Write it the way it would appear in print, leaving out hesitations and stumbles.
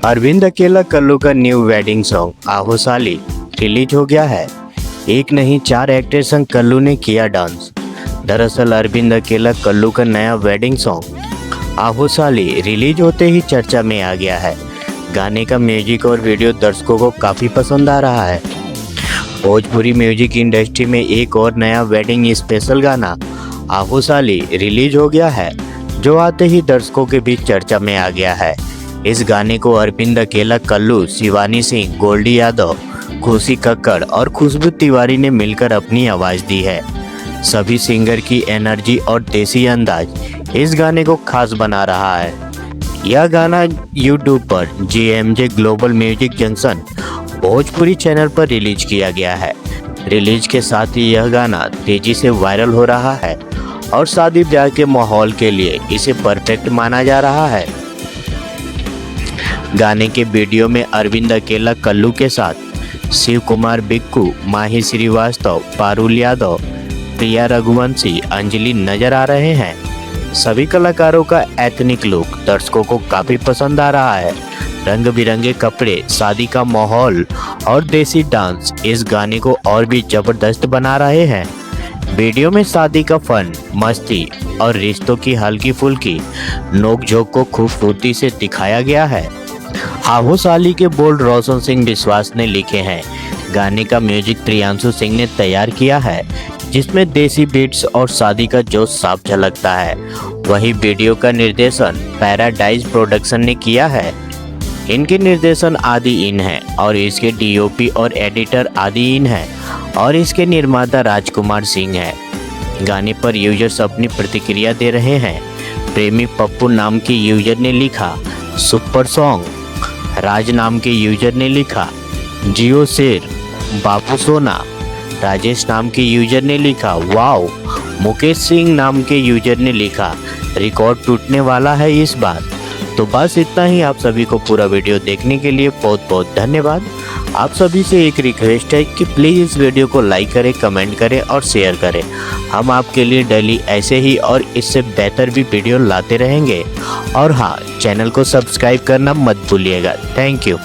अरविंद अकेला कल्लू का new wedding song आहो साली रिलीज हो गया है। एक नहीं 4 एक्टर संग कल्लू ने किया डांस। दरअसल अरविंद अकेला कल्लू का नया वेडिंग सॉन्ग आहो साली रिलीज होते ही चर्चा में आ गया है। गाने का म्यूजिक और वीडियो दर्शकों को काफ़ी पसंद आ रहा है। भोजपुरी म्यूजिक इंडस्ट्री में एक और नया वेडिंग स्पेशल गाना आहो साली रिलीज हो गया है, जो आते ही दर्शकों के बीच चर्चा में आ गया है। इस गाने को अरविंद अकेला कल्लू, शिवानी सिंह, गोल्डी यादव, खुशी कक्कड़ और खुशबू तिवारी ने मिलकर अपनी आवाज़ दी है। सभी सिंगर की एनर्जी और देसी अंदाज इस गाने को खास बना रहा है। यह गाना यूट्यूब पर JMJ global music junction Bhojpuri channel पर रिलीज किया गया है। रिलीज के साथ ही यह गाना तेजी से वायरल हो रहा है और शादी ब्याह के माहौल के लिए इसे परफेक्ट माना जा रहा है। गाने के वीडियो में अरविंद अकेला कल्लू के साथ शिव कुमार बिक्कू, माही श्रीवास्तव, पारुल यादव, प्रिया रघुवंशी, अंजलि नजर आ रहे हैं। सभी कलाकारों का एथनिक लुक दर्शकों को काफ़ी पसंद आ रहा है। रंग बिरंगे कपड़े, शादी का माहौल और देसी डांस इस गाने को और भी ज़बरदस्त बना रहे हैं। वीडियो में शादी का फन, मस्ती और रिश्तों की हल्की फुल्की नोक-झोंक को खूबसूरती से दिखाया गया है। आहो साली के बोल रोशन सिंह विश्वास ने लिखे हैं। गाने का म्यूजिक प्रियांशु सिंह ने तैयार किया है, जिसमें देसी बीट्स और शादी का जोश साफ झलकता है। वहीं वीडियो का निर्देशन पैराडाइज प्रोडक्शन ने किया है। इनके निर्देशन आदि इन है और इसके DOP और एडिटर आदि इन है और इसके निर्माता राजकुमार सिंह है। गाने पर यूजर्स अपनी प्रतिक्रिया दे रहे हैं। प्रेमी पप्पू नाम के यूजर ने लिखा सुपर सॉन्ग, राज नाम के यूजर ने लिखा जियो शेर, बापू सोना, राजेश नाम के यूजर ने लिखा वाओ, मुकेश सिंह नाम के यूजर ने लिखा रिकॉर्ड टूटने वाला है इस बार। तो बस इतना ही। आप सभी को पूरा वीडियो देखने के लिए बहुत बहुत धन्यवाद। आप सभी से एक रिक्वेस्ट है कि प्लीज़ इस वीडियो को लाइक करें, कमेंट करें और शेयर करें। हम आपके लिए डेली ऐसे ही और इससे बेहतर भी वीडियो लाते रहेंगे। और हाँ, चैनल को सब्सक्राइब करना मत भूलिएगा। Thank you.